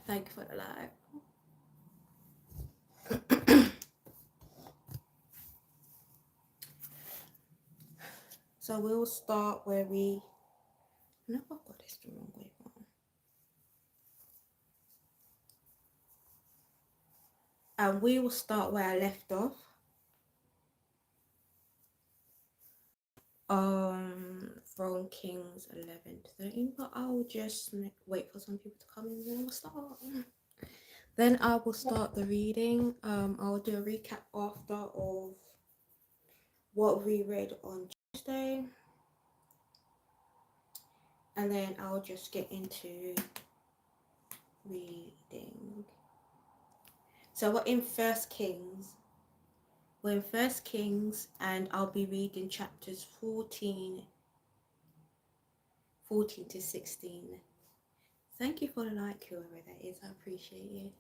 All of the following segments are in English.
Thank you for the live. So we'll start where we. No, I've got this the wrong way round. And we will start where I left off. From Kings 11 to 13, but I'll just wait for some people to come in and then we'll start. Then I will start the reading. I'll do a recap after of what we read on Tuesday, and then I'll just get into reading. So we're in First Kings. We're in First Kings, and I'll be reading chapters 14 to 16. Thank you for the like, whoever that is. I appreciate you.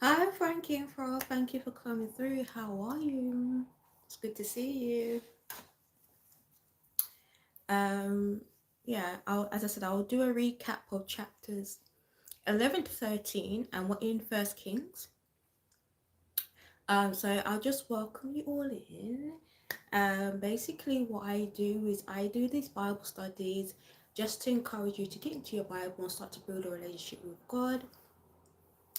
Hi, Frankie and Fro. Thank you for coming through. How are you? It's good to see you. Yeah, as I said, I'll do a recap of chapters 11 to 13, and we're in First Kings. So I'll just welcome you all in. Basically what I do is I do these Bible studies just to encourage you to get into your Bible and start to build a relationship with God.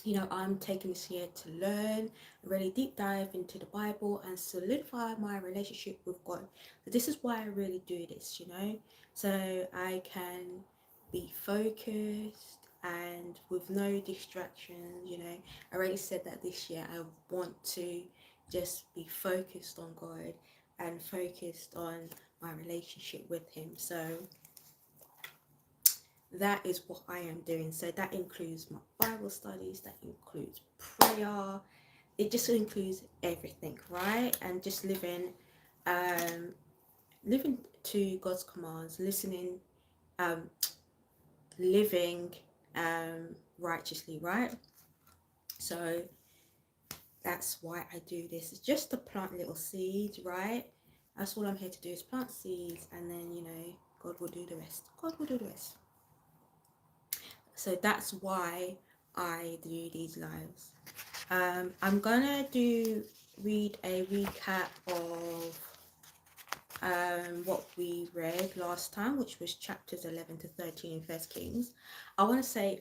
You know, I'm taking this year to learn, really deep dive into the Bible and solidify my relationship with God. So this is why I really do this, you know, so I can be focused and with no distractions. You know, I already said that this year I want to just be focused on God and focused on my relationship with Him. So that is what I am doing. So that includes my Bible studies, that includes prayer, it just includes everything, right? And just living to God's commands, living righteously, right? So that's why I do this. It's just to plant little seeds, right? That's all I'm here to do, is plant seeds, and then, you know, God will do the rest. God will do the rest. So that's why I do these lives. I'm gonna read a recap of what we read last time, which was chapters 11 to 13 in First Kings. I want to say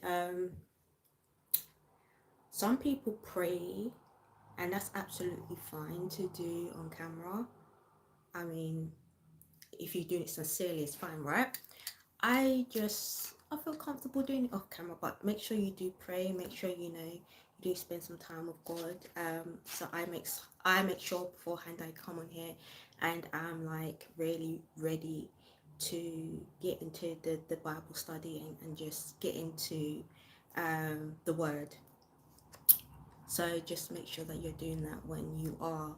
some people pray, and that's absolutely fine to do on camera. I mean, if you're doing it sincerely, it's fine, right? I feel comfortable doing it off camera, but make sure you do pray. Make sure, you know, you do spend some time with God. So I make sure beforehand I come on here and I'm like really ready to get into the Bible study and just get into the Word. So just make sure that you're doing that when you are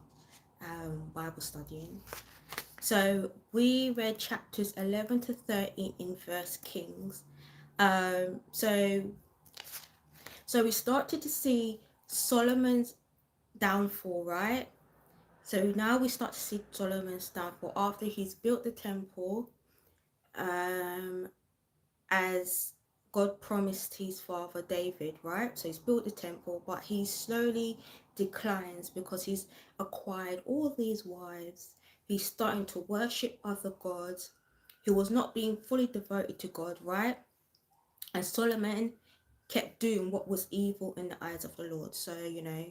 Bible studying. So we read chapters 11 to 13 in First Kings. So we started to see Solomon's downfall, right? So now we start to see Solomon's downfall after he's built the temple, as God promised his father David, right? So he's built the temple, but he slowly declines because he's acquired all these wives. He's starting to worship other gods. He was not being fully devoted to God, right? And Solomon kept doing what was evil in the eyes of the Lord. So, you know,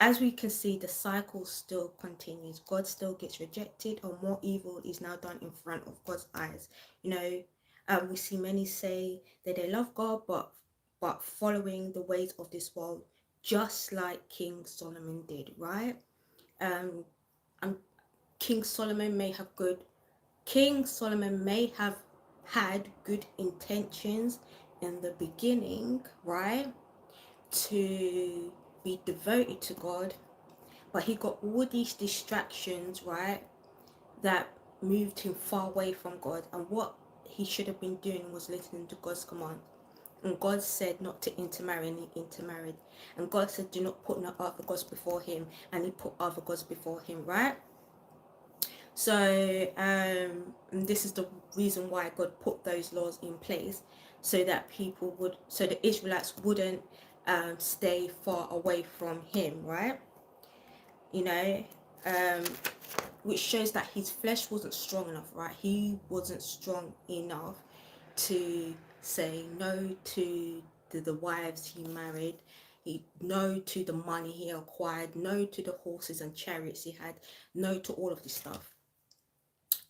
as we can see, the cycle still continues. God still gets rejected, or more evil is now done in front of God's eyes. You know, we see many say that they love God, but following the ways of this world, just like King Solomon did, right? And King Solomon may have had good intentions in the beginning, right? To be devoted to God, but he got all these distractions, right, that moved him far away from God. And what he should have been doing was listening to God's command. And God said not to intermarry, and he intermarried. And God said do not put no other gods before him, and he put other gods before him, right? So and this is the reason why God put those laws in place, so that so the Israelites wouldn't stay far away from him, right? You know, um, which shows that his flesh wasn't strong enough, right? He wasn't strong enough to say no to the wives he married, no to the money he acquired, no to the horses and chariots he had, no to all of this stuff.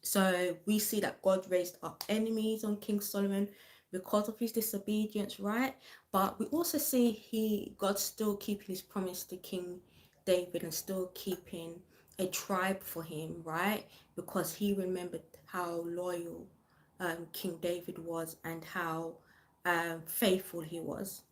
So we see that God raised up enemies on King Solomon because of his disobedience, right? But we also see God still keeping his promise to King David and still keeping a tribe for him, right? Because he remembered how loyal King David was and how faithful he was.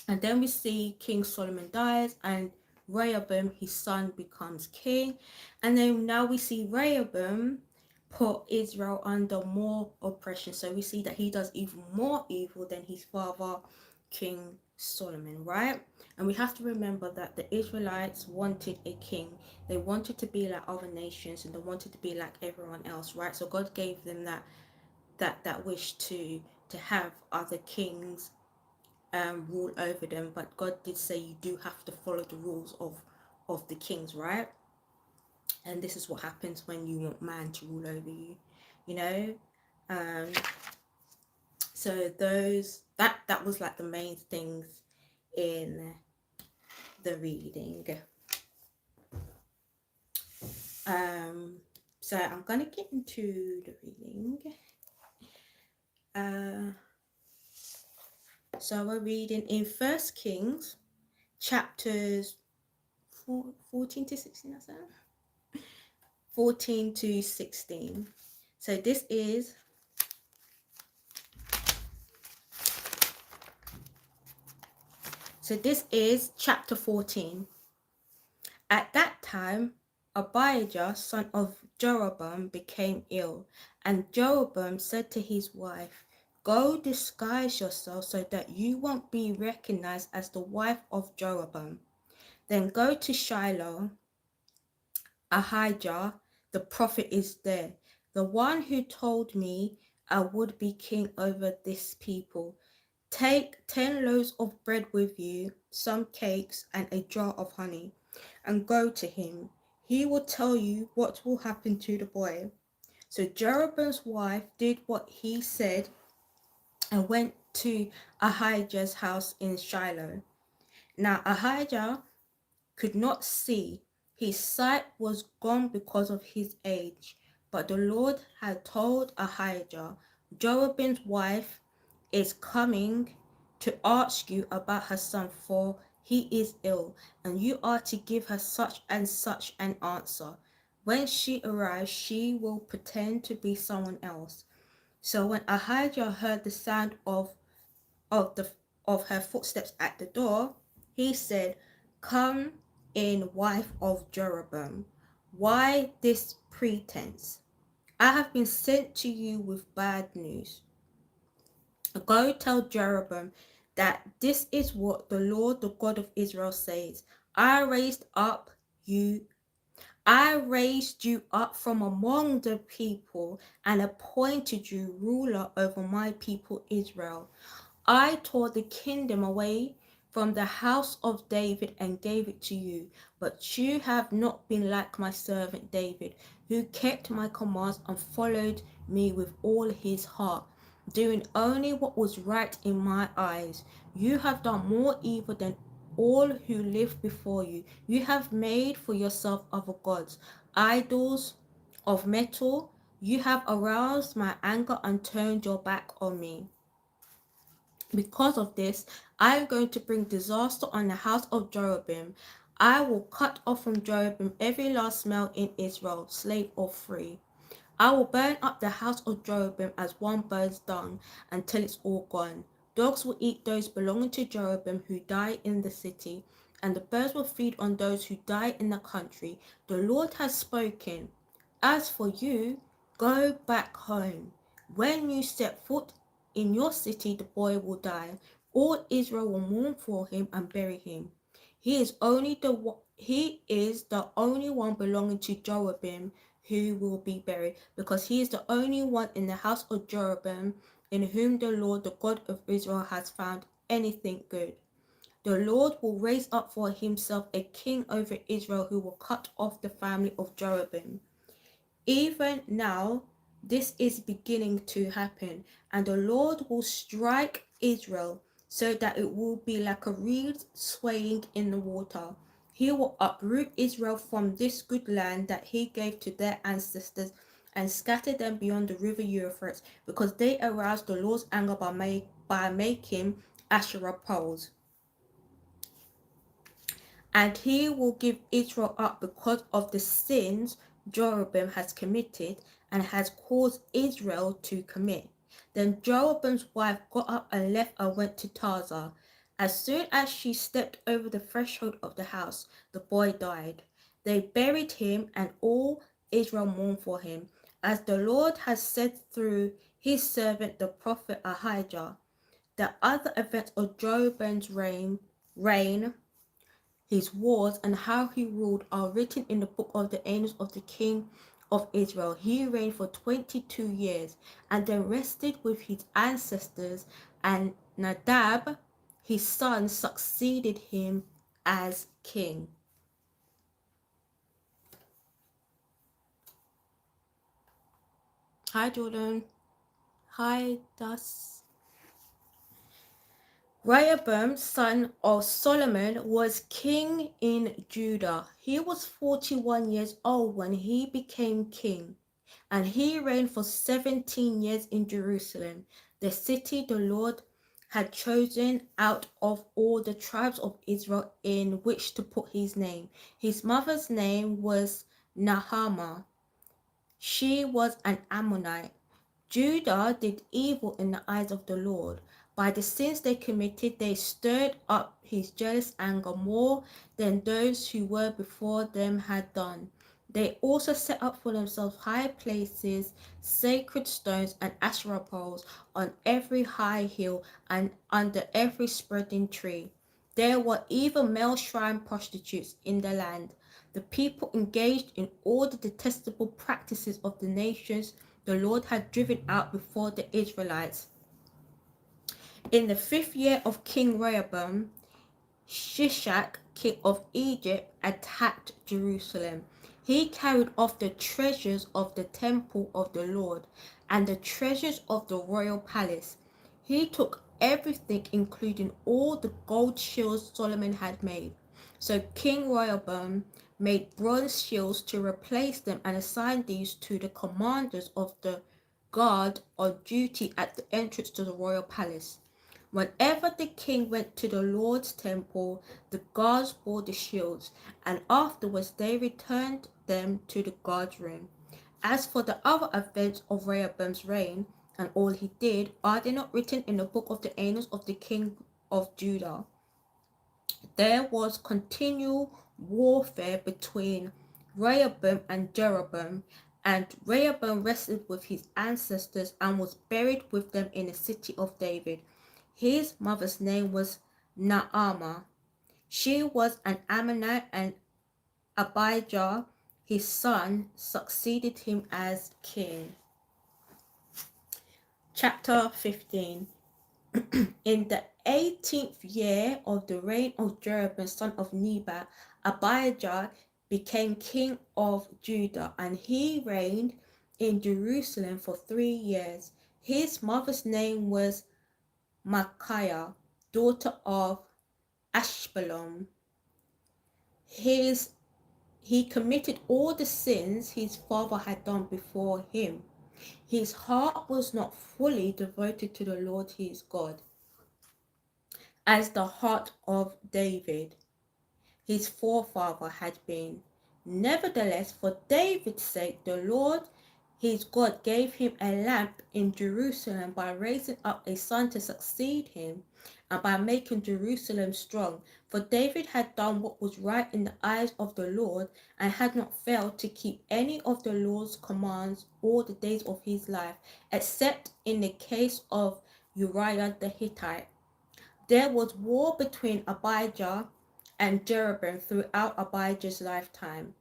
And then we see King Solomon dies and Rehoboam, his son, becomes king. And then now we see Rehoboam put Israel under more oppression. So we see that he does even more evil than his father, King Solomon, right? And we have to remember that the Israelites wanted a king. They wanted to be like other nations and they wanted to be like everyone else, right? So God gave them that wish to have other kings rule over them, but God did say you do have to follow the rules of the kings, right? And this is what happens when you want man to rule over you, you know. um so that was like the main things in the reading. um so I'm gonna get into the reading. uh so we're reading in First Kings chapters 14 to 16, that's it? 14 to 16. So this is chapter 14. At that time, Abijah, son of Jeroboam, became ill, and Jeroboam said to his wife, "Go disguise yourself so that you won't be recognized as the wife of Jeroboam. Then go to Shiloh. Ahijah, the prophet, is there, the one who told me I would be king over this people. Take 10 loaves of bread with you, some cakes, and a jar of honey, and go to him. He will tell you what will happen to the boy." So Jeroboam's wife did what he said and went to Ahijah's house in Shiloh. Now Ahijah could not see. His sight was gone because of his age. But the Lord had told Ahijah, "Jeroboam's wife is coming to ask you about her son, for he is ill, and you are to give her such and such an answer. When she arrives, she will pretend to be someone else." So when Ahijah heard the sound of the of her footsteps at the door, he said, "Come in, wife of Jeroboam. Why this pretense? I have been sent to you with bad news. Go tell Jeroboam that this is what the Lord, the God of Israel, says. You I raised you up from among the people and appointed you ruler over my people Israel. I tore the kingdom away from the house of David and gave it to you, but you have not been like my servant David, who kept my commands and followed me with all his heart, doing only what was right in my eyes. You have done more evil than all who lived before you. You have made for yourself other gods, idols of metal. You have aroused my anger and turned your back on me. Because of this, I am going to bring disaster on the house of Jeroboam. I will cut off from Jeroboam every last male in Israel, slave or free. I will burn up the house of Jeroboam as one burns dung until it's all gone. Dogs will eat those belonging to Jeroboam who die in the city, and the birds will feed on those who die in the country. The Lord has spoken. As for you, go back home. When you set foot in your city, the boy will die. All Israel will mourn for him and bury him. He is the only one belonging to Jeroboam who will be buried, because he is the only one in the house of Jeroboam in whom the Lord, the God of Israel, has found anything good. The Lord will raise up for himself a king over Israel who will cut off the family of Jeroboam. Even now, this is beginning to happen, and the Lord will strike Israel so that it will be like a reed swaying in the water. He will uproot Israel from this good land that he gave to their ancestors and scatter them beyond the river Euphrates, because they aroused the Lord's anger by making Asherah poles. And he will give Israel up because of the sins Jeroboam has committed and has caused Israel to commit. Then Jeroboam's wife got up and left and went to Tirzah. As soon as she stepped over the threshold of the house, the boy died. They buried him, and all Israel mourned for him, as the Lord has said through his servant the prophet Ahijah. The other events of Jeroboam's reign, his wars, and how he ruled are written in the book of the annals of the king of Israel. He reigned for 22 years and then rested with his ancestors, and Nadab, his son, succeeded him as king. Hi, Jordan. Hi, Das. Rehoboam, son of Solomon, was king in Judah. He was 41 years old when he became king, and he reigned for 17 years in Jerusalem, the city the Lord had chosen out of all the tribes of Israel in which to put his name. His mother's name was Nahama. She was an Ammonite. Judah did evil in the eyes of the Lord. By the sins they committed, they stirred up his jealous anger more than those who were before them had done. They also set up for themselves high places, sacred stones, and Asherah poles on every high hill and under every spreading tree. There were even male shrine prostitutes in the land. The people engaged in all the detestable practices of the nations the Lord had driven out before the Israelites. In the 5th year of King Rehoboam, Shishak, king of Egypt, attacked Jerusalem. He carried off the treasures of the temple of the Lord and the treasures of the royal palace. He took everything, including all the gold shields Solomon had made. So King Rehoboam made bronze shields to replace them and assigned these to the commanders of the guard on duty at the entrance to the royal palace. Whenever the king went to the Lord's temple, the guards bore the shields, and afterwards they returned them to the guard's room. As for the other events of Rehoboam's reign and all he did, are they not written in the book of the annals of the king of Judah? There was continual warfare between Rehoboam and Jeroboam, and Rehoboam rested with his ancestors and was buried with them in the city of David. His mother's name was Naamah. She was an Ammonite, and Abijah, his son, succeeded him as king. Chapter 15. In the 18th year of the reign of Jeroboam, son of Nebat, Abijah became king of Judah, and he reigned in Jerusalem for 3 years. His mother's name was Micaiah, daughter of Ashbelom. He committed all the sins his father had done before him. His heart was not fully devoted to the Lord his God, as the heart of David, his forefather, had been. Nevertheless, for David's sake, the Lord his God gave him a lamp in Jerusalem by raising up a son to succeed him and by making Jerusalem strong. For David had done what was right in the eyes of the Lord and had not failed to keep any of the Lord's commands all the days of his life, except in the case of Uriah the Hittite. There was war between Abijah and Jeroboam throughout Abijah's lifetime.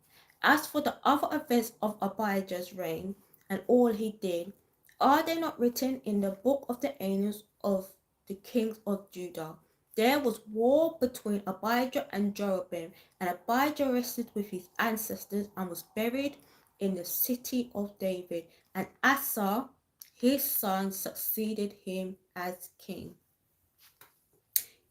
As for the other events of Abijah's reign and all he did, are they not written in the book of the annals of the kings of Judah? There was war between Abijah and Jeroboam, and Abijah rested with his ancestors and was buried in the city of David, and Asa, his son, succeeded him as king.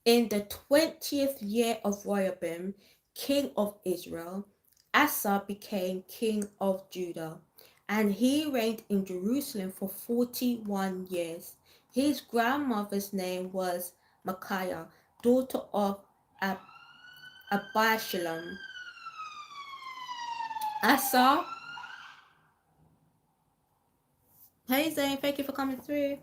In the 20th year of Rehoboam, king of Israel, Asa became king of Judah, and he reigned in Jerusalem for 41 years. His grandmother's name was Micaiah, daughter of Abishalom. Asa, hey Zane, thank you for coming through.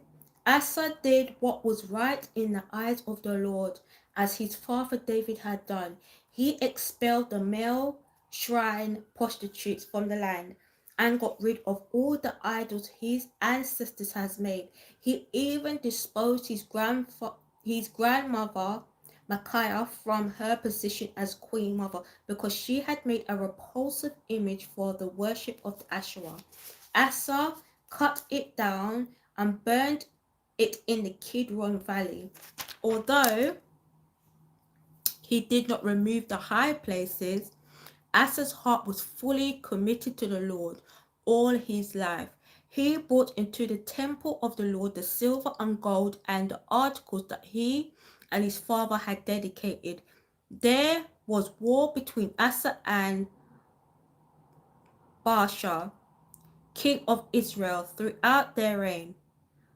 Asa did what was right in the eyes of the Lord, as his father David had done. He expelled the male shrine prostitutes from the land and got rid of all the idols his ancestors had made. He even disposed his grandmother Micaiah from her position as queen mother because she had made a repulsive image for the worship of the Asherah. Asa cut it down and burned it in the Kidron Valley. Although he did not remove the high places, Asa's heart was fully committed to the Lord all his life. He brought into the temple of the Lord the silver and gold and the articles that he and his father had dedicated. There was war between Asa and Baasha, king of Israel, throughout their reign.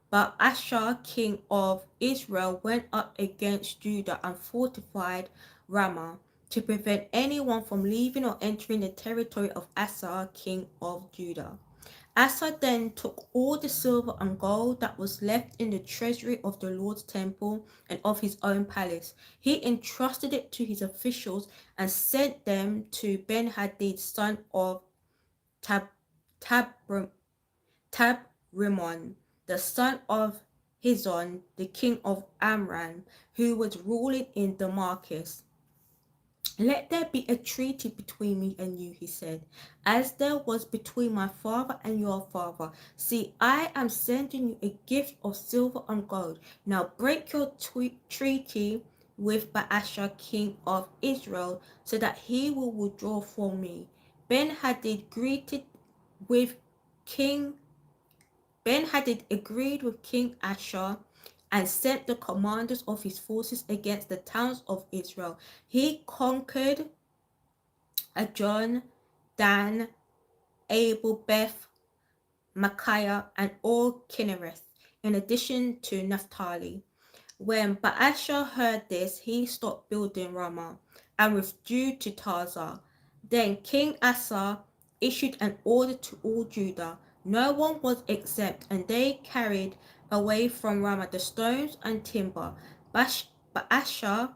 But Asa, king of Israel, went up against Judah and fortified Ramah to prevent anyone from leaving or entering the territory of Asa, king of Judah. Asa then took all the silver and gold that was left in the treasury of the Lord's temple and of his own palace. He entrusted it to his officials and sent them to Ben-Hadad, son of Tab, Tab, Tabrimon, the son of Hizon, the king of Amram, who was ruling in Damascus. Let there be a treaty between me and you, he said, as there was between my father and your father. See, I am sending you a gift of silver and gold. Now break your treaty with Baasha, king of Israel, so that he will withdraw from me. Ben-Hadad greeted with King Ben-Hadad agreed with King Asa and sent the commanders of his forces against the towns of Israel. He conquered Ajon, Dan, Abel, Beth, Micaiah, and all Kinnereth, in addition to Naphtali. When Baasha heard this, he stopped building Ramah and withdrew to Tirzah. Then King Asa issued an order to all Judah. No one was exempt, and they carried away from Ramah the stones and timber Baasha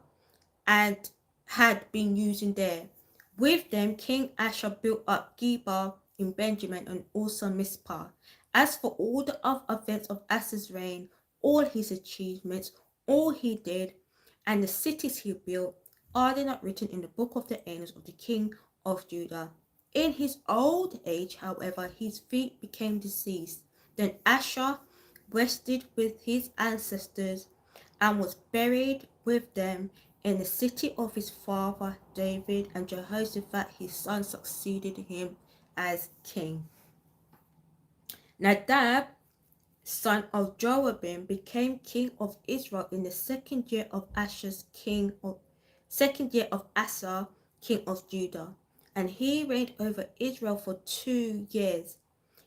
and had been using there. With them, King Asa built up Geba in Benjamin and also Mizpah. As for all the other events of Asa's reign, all his achievements, all he did, and the cities he built, are they not written in the book of the annals of the king of Judah? In his old age, however, his feet became diseased. Then Asa rested with his ancestors and was buried with them in the city of his father David, and Jehoshaphat his son succeeded him as king. Nadab, son of Jeroboam, became king of Israel in the second year of Asa, king of Judah, and he reigned over Israel for 2 years.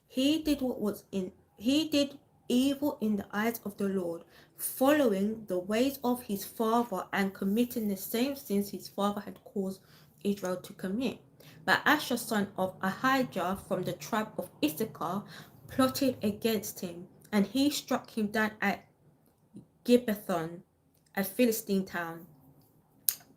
He did evil in the eyes of the Lord, following the ways of his father and committing the same sins his father had caused Israel to commit. But Asher, son of Ahijah from the tribe of Issachar, plotted against him, and he struck him down at Gibbethon, a Philistine town.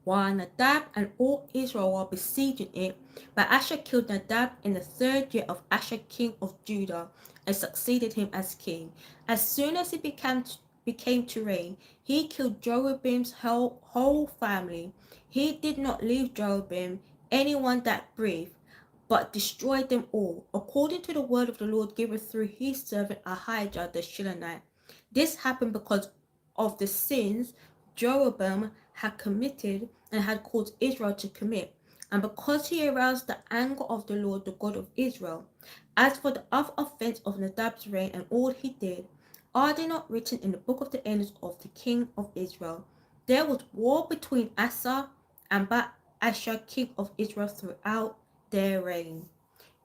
While Nadab and all Israel were besieging it, Baasha killed Nadab in the 3rd year of Asa, king of Judah, and succeeded him as king. As soon as he became to reign, he killed Jeroboam's whole family. He did not leave Jeroboam anyone that breathed, but destroyed them all, according to the word of the Lord given through his servant Ahijah the Shilonite. This happened because of the sins Jeroboam had committed and had caused Israel to commit, and because he aroused the anger of the Lord, the God of Israel. As for the other offense of Nadab's reign and all he did, are they not written in the book of the annals of the king of Israel? There was war between Asa and Baasha, king of Israel, throughout their reign.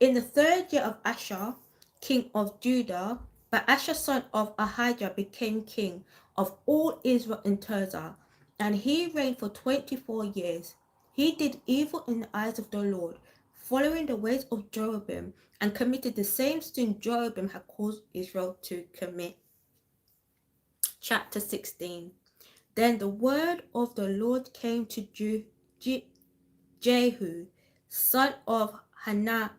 In the 3rd year of Asa, king of Judah, Baasha son of Ahijah became king of all Israel in Tirzah, and he reigned for 24 years. He did evil in the eyes of the Lord, following the ways of Jeroboam, and committed the same sin Jeroboam had caused Israel to commit. Chapter 16. Then the word of the Lord came to Jehu, son of Hanai,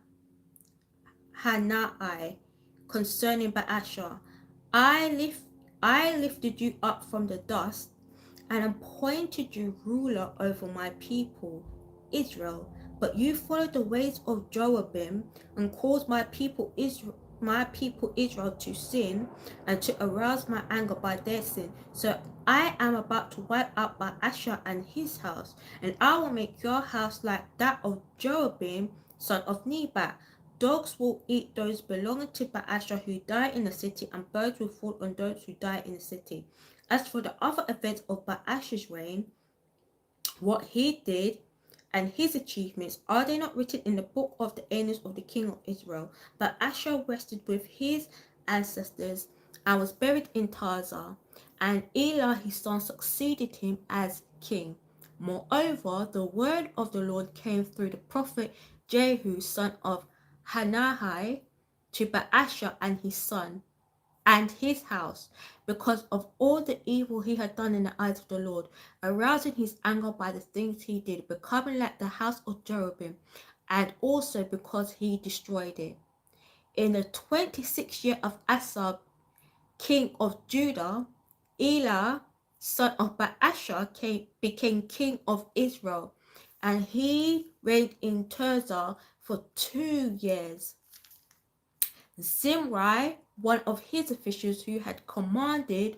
concerning Baasha. I lift I lifted you up from the dust and appointed you ruler over my people, Israel. But you followed the ways of Jeroboam and caused my people Israel to sin and to arouse my anger by their sin. So I am about to wipe out Baasha and his house, and I will make your house like that of Jeroboam, son of Nebat. Dogs will eat those belonging to Baasha who die in the city, and birds will fall on those who die in the city. As for the other events of Baasha's reign, what he did and his achievements, are they not written in the book of the annals of the king of Israel? Baasha rested with his ancestors and was buried in Tirzah, and Elah his son succeeded him as king. Moreover, the word of the Lord came through the prophet Jehu son of Hanani to Baasha and his son and his house, because of all the evil he had done in the eyes of the Lord, arousing his anger by the things he did, becoming like the house of Jeroboam, and also because he destroyed it. In the 26th year of Asa, king of Judah, Elah, son of Baasha, became king of Israel, and he reigned in Tirzah for 2 years. Zimri, one of his officials who had commanded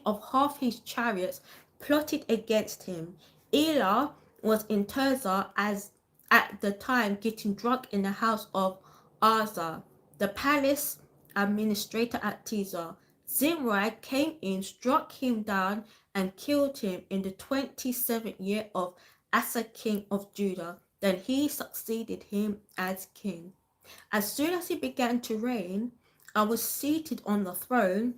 of half his chariots, plotted against him. Elah was in Tirzah as at the time getting drunk in the house of Arza, the palace administrator at Tirzah. Zimri came in, struck him down, and killed him in the 27th year of Asa king of Judah. Then he succeeded him as king. As soon as he began to reign and was seated on the throne,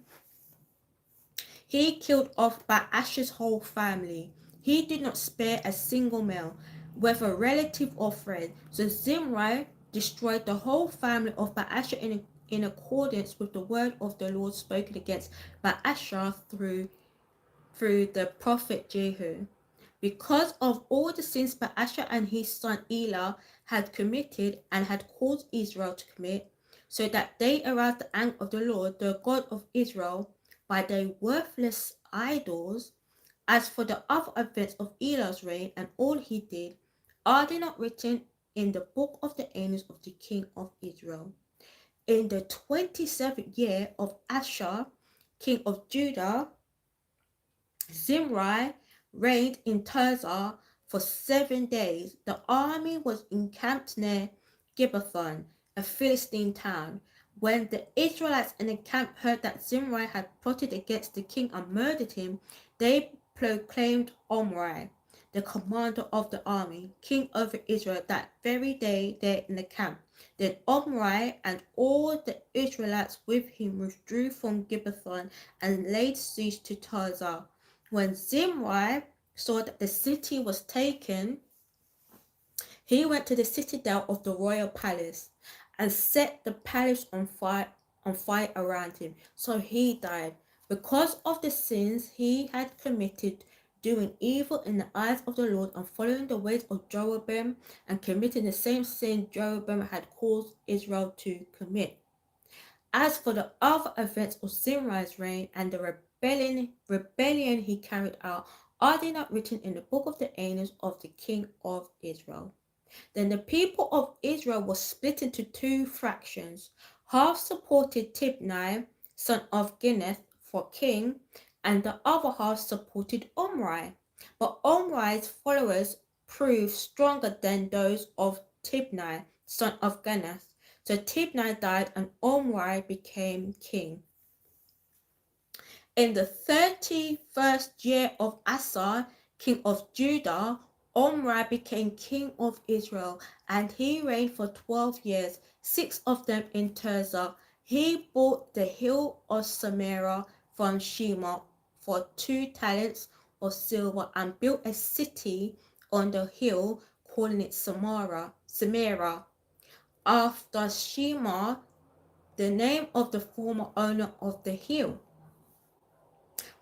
he killed off Baasha's whole family. He did not spare a single male, whether relative or friend. So Zimri destroyed the whole family of Baasha in accordance with the word of the Lord spoken against Baasha through the prophet Jehu. Because of all the sins Baasha and his son Elah had committed and had caused Israel to commit, so that they aroused the anger of the Lord, the God of Israel, by their worthless idols. As for the other events of Elah's reign and all he did, are they not written in the book of the annals of the king of Israel? In the 27th year of Asa, king of Judah, Zimri reigned in Tirzah for 7 days. The army was encamped near Gibbethon, a Philistine town. When the Israelites in the camp heard that Zimri had plotted against the king and murdered him, they proclaimed Omri, the commander of the army, king over Israel that very day there in the camp. Then Omri and all the Israelites with him withdrew from Gibbethon and laid siege to Tirzah. When Zimri saw that the city was taken, he went to the citadel of the royal palace and set the palace on fire around him. So he died because of the sins he had committed, doing evil in the eyes of the Lord and following the ways of Jeroboam and committing the same sin Jeroboam had caused Israel to commit. As for the other events of Zimri's reign and the rebellion he carried out, are they not written in the book of the annals of the king of Israel? Then the people of Israel was split into two fractions. Half supported Tibni, son of Ginneth, for king, and the other half supported Omri. But Omri's followers proved stronger than those of Tibni, son of Ginneth. So Tibni died and Omri became king. In the 31st year of Asa, king of Judah, Omri became king of Israel, and he reigned for 12 years, 6 of them in Tirzah. He bought the hill of Samaria from Shema for 2 talents of silver and built a city on the hill, calling it Samaria, after Shema, the name of the former owner of the hill.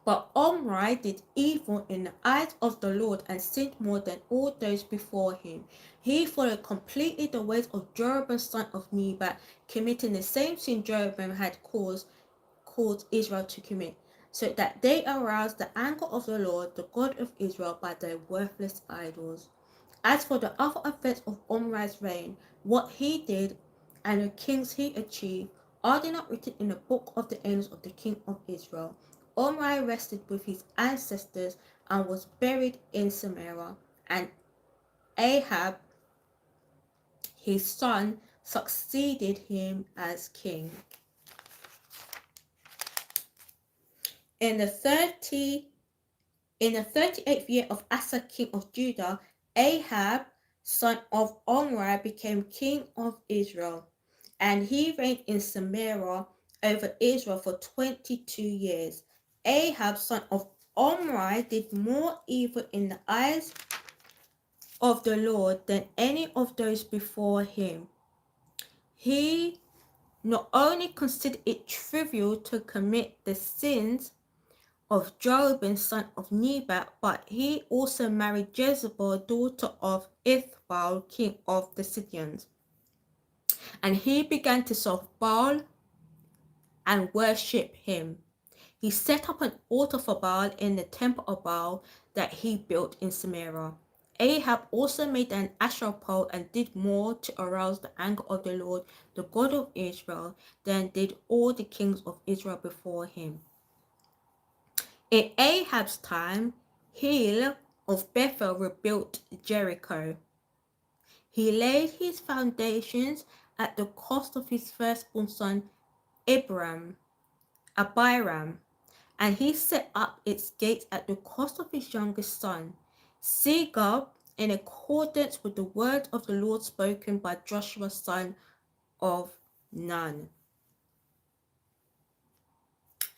But Omri did evil in the eyes of the Lord and sinned more than all those before him. He followed completely the ways of Jeroboam son of Nebat, committing the same sin Jeroboam had caused Israel to commit, so that they aroused the anger of the Lord, the God of Israel, by their worthless idols. As for the other events of Omri's reign, what he did and the kings he achieved, are they not written in the book of the annals of the king of Israel? Omri rested with his ancestors and was buried in Samaria, and Ahab, his son, succeeded him as king. In the 38th year of Asa, king of Judah, Ahab, son of Omri, became king of Israel, and he reigned in Samaria over Israel for 22 years. Ahab, son of Omri, did more evil in the eyes of the Lord than any of those before him. He not only considered it trivial to commit the sins of Jeroboam son of Nebat, but he also married Jezebel, daughter of Ithbaal, king of the Sidonians. And he began to serve Baal and worship him. He set up an altar for Baal in the temple of Baal that he built in Samaria. Ahab also made an Asherah pole and did more to arouse the anger of the Lord, the God of Israel, than did all the kings of Israel before him. In Ahab's time, Hiel of Bethel rebuilt Jericho. He laid his foundations at the cost of his firstborn son Abiram, and he set up its gates at the cost of his youngest son, Segub, in accordance with the word of the Lord spoken by Joshua son of Nun.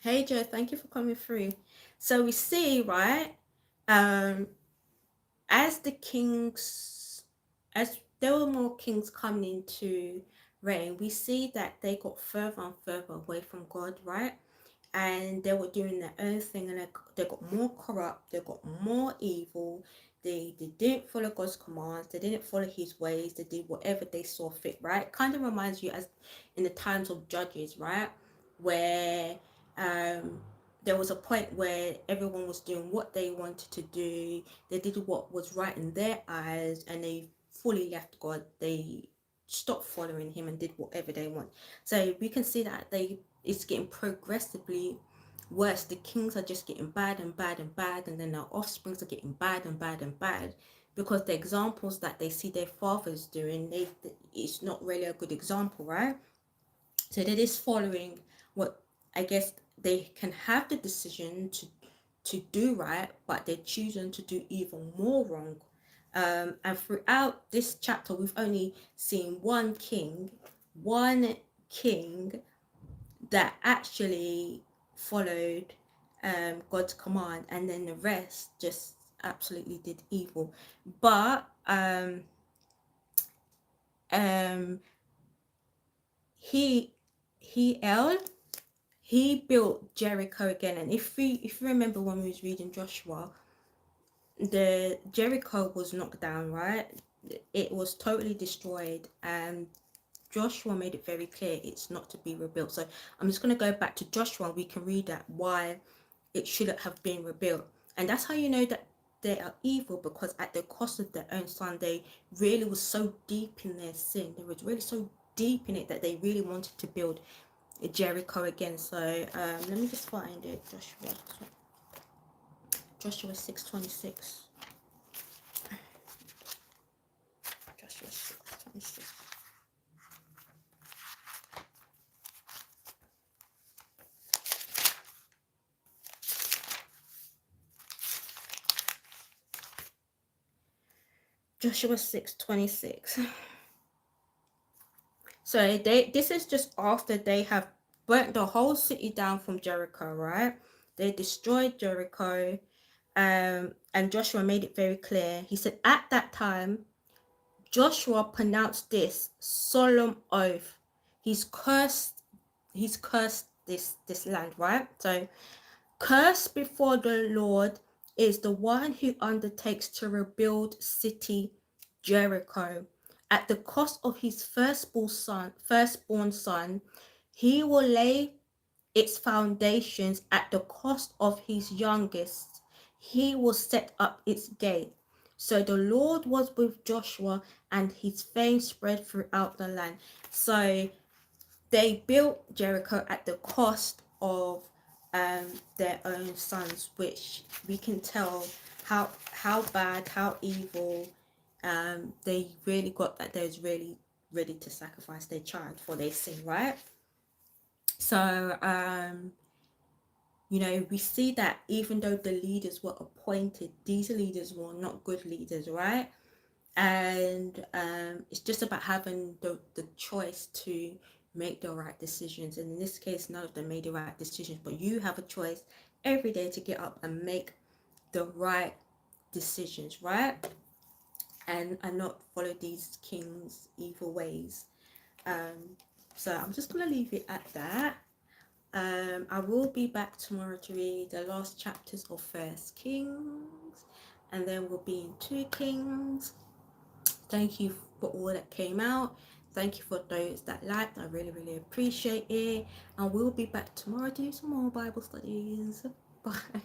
Hey Joe, thank you for coming through. So we see, right, as there were more kings coming into reign, we see that they got further and further away from God, right? And they were doing their own thing, and they got more corrupt, they got more evil. They didn't follow God's commands, they didn't follow his ways, they did whatever they saw fit, right? Kind of reminds you as in the times of Judges, right? Where there was a point where everyone was doing what they wanted to do, they did what was right in their eyes, and they fully left God. They stopped following him and did whatever they want. So we can see that it's getting progressively worse. The kings are just getting bad and bad and bad, and then their offsprings are getting bad and bad and bad, because the examples that they see their fathers doing, it's not really a good example, right? So they're just following what I guess they can have the decision to do right, but they're choosing to do even more wrong. And throughout this chapter, we've only seen one king that actually followed God's command, and then the rest just absolutely did evil. But he built Jericho again. And if you remember when we was reading Joshua, the Jericho was knocked down, right? It was totally destroyed, and Joshua made it very clear it's not to be rebuilt. So I'm just going to go back to Joshua. We can read that why it shouldn't have been rebuilt. And that's how you know that they are evil because at the cost of their own son, they really was so deep in their sin. They was really so deep in it that they really wanted to build Jericho again. So let me just find it. Joshua 6:26. Joshua 6:26. Joshua 6:26. So this is just after they have burnt the whole city down from Jericho, right? They destroyed Jericho, and Joshua made it very clear. He said, at that time, Joshua pronounced this solemn oath. He's cursed. He's cursed this land, right? So, cursed before the Lord is the one who undertakes to rebuild city Jericho. At the cost of his firstborn son, he will lay its foundations. At the cost of his youngest, he will set up its gate. So the Lord was with Joshua, and his fame spread throughout the land. So they built Jericho at the cost of their own sons, which we can tell how bad, how evil they really got, that they're really ready to sacrifice their child for their sin, right? So you know, we see that even though the leaders were appointed, these leaders were not good leaders, right? And it's just about having the choice to make the right decisions. And in this case, none of them made the right decisions, but you have a choice every day to get up and make the right decisions, right? And not follow these kings' evil ways. So I'm just gonna leave it at that. I will be back tomorrow to read the last chapters of First Kings, and then we'll be in 2 Kings. Thank you for all that came out. Thank you for those that liked. I really, really appreciate it. And we'll be back tomorrow to do some more Bible studies. Bye.